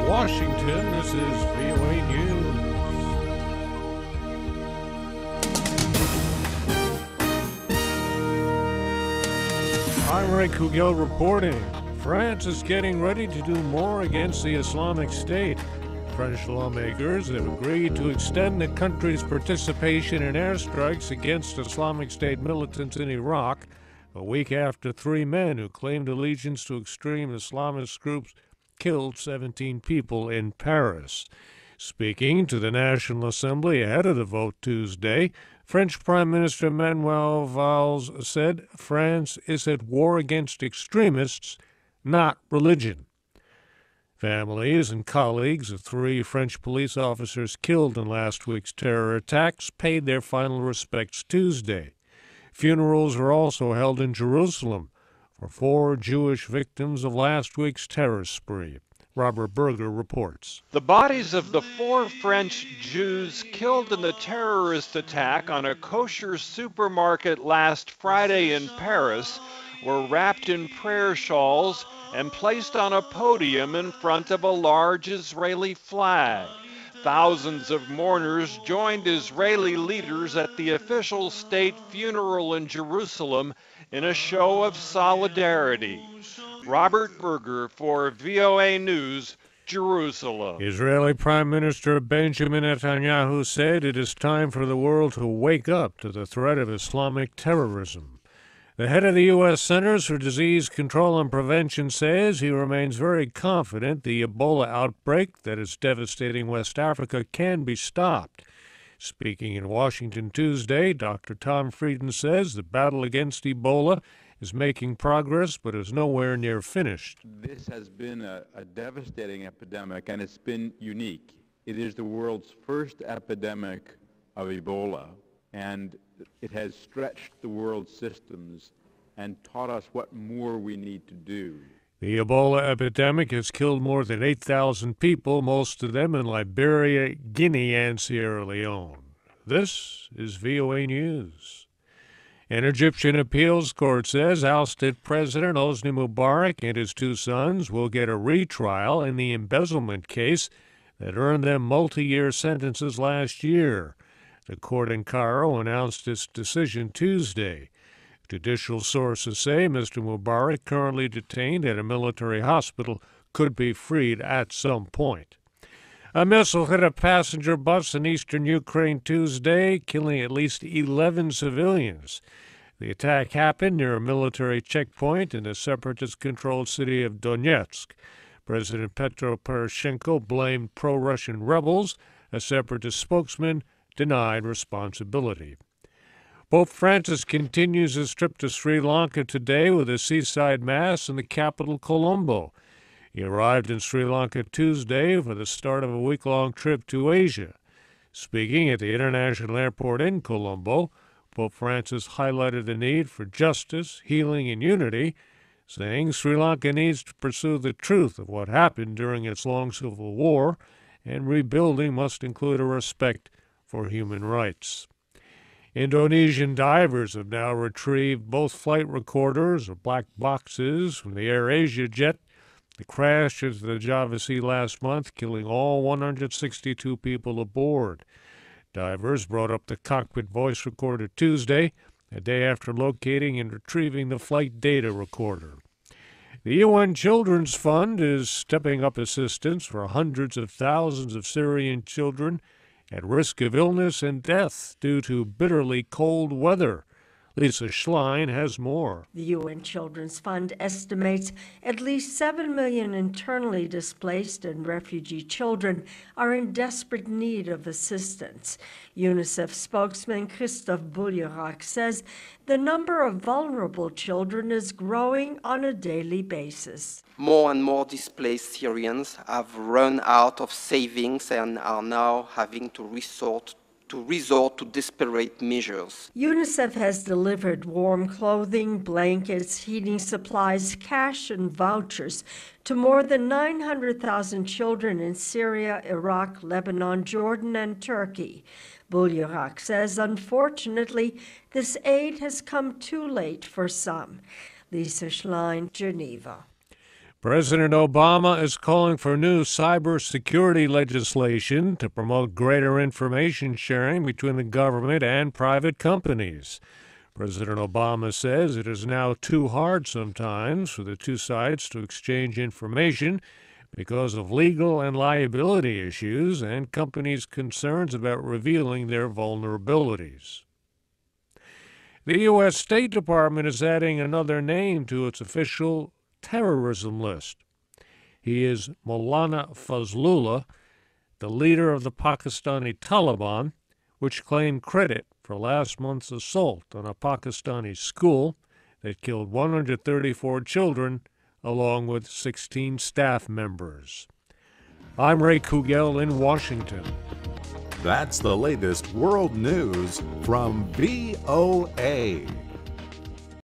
Washington, this is VOA News. I'm Ray Kouguell reporting. France is getting ready to do more against the Islamic State. French lawmakers have agreed to extend the country's participation in airstrikes against Islamic State militants in Iraq, a week after 3 men who claimed allegiance to extreme Islamist groups killed 17 people in Paris. Speaking to the National Assembly ahead of the vote Tuesday, French Prime Minister Manuel Valls said France is at war against extremists, not religion. Families and colleagues of 3 French police officers killed in last week's terror attacks paid their final respects Tuesday. Funerals were also held in Jerusalem for 4 Jewish victims of last week's terror spree. Robert Berger reports. The bodies of the 4 French Jews killed in the terrorist attack on a kosher supermarket last Friday in Paris were wrapped in prayer shawls and placed on a podium in front of a large Israeli flag. Thousands of mourners joined Israeli leaders at the official state funeral in Jerusalem in a show of solidarity. Robert Berger for VOA News, Jerusalem. Israeli Prime Minister Benjamin Netanyahu said it is time for the world to wake up to the threat of Islamic terrorism. The head of the U.S. Centers for Disease Control and Prevention says he remains very confident the Ebola outbreak that is devastating West Africa can be stopped. Speaking in Washington Tuesday, Dr. Tom Frieden says the battle against Ebola is making progress but is nowhere near finished. This has been a devastating epidemic, and it's been unique. It is the world's first epidemic of Ebola, and it has stretched the world's systems and taught us what more we need to do. The Ebola epidemic has killed more than 8,000 people, most of them in Liberia, Guinea, and Sierra Leone. This is VOA News. An Egyptian appeals court says ousted President Hosni Mubarak and his 2 sons will get a retrial in the embezzlement case that earned them multi-year sentences last year. The court in Cairo announced its decision Tuesday. Judicial sources say Mr. Mubarak, currently detained at a military hospital, could be freed at some point. A missile hit a passenger bus in eastern Ukraine Tuesday, killing at least 11 civilians. The attack happened near a military checkpoint in the separatist-controlled city of Donetsk. President Petro Poroshenko blamed pro-Russian rebels. A separatist spokesman denied responsibility. Pope Francis continues his trip to Sri Lanka today with a seaside mass in the capital, Colombo. He arrived in Sri Lanka Tuesday for the start of a week-long trip to Asia. Speaking at the international airport in Colombo, Pope Francis highlighted the need for justice, healing, and unity, saying Sri Lanka needs to pursue the truth of what happened during its long civil war, and rebuilding must include a respect for human rights. Indonesian divers have now retrieved both flight recorders, or black boxes, from the AirAsia jet that crashed into the Java Sea last month, killing all 162 people aboard. Divers brought up the cockpit voice recorder Tuesday, a day after locating and retrieving the flight data recorder. The UN Children's Fund is stepping up assistance for hundreds of thousands of Syrian children at risk of illness and death due to bitterly cold weather. Lisa Schlein has more. The UN Children's Fund estimates at least 7 million internally displaced and refugee children are in desperate need of assistance. UNICEF spokesman Christophe Berger says the number of vulnerable children is growing on a daily basis. More and more displaced Syrians have run out of savings and are now having to resort to desperate measures. UNICEF has delivered warm clothing, blankets, heating supplies, cash, and vouchers to more than 900,000 children in Syria, Iraq, Lebanon, Jordan, and Turkey. Berger says, unfortunately, this aid has come too late for some. Lisa Schlein, Geneva. President Obama is calling for new cybersecurity legislation to promote greater information sharing between the government and private companies. President Obama says it is now too hard sometimes for the two sides to exchange information because of legal and liability issues and companies' concerns about revealing their vulnerabilities. The U.S. State Department is adding another name to its official terrorism list. He is Maulana Fazlullah, the leader of the Pakistani Taliban, which claimed credit for last month's assault on a Pakistani school that killed 134 children along with 16 staff members. I'm Ray Kouguell in Washington. That's the latest world news from VOA.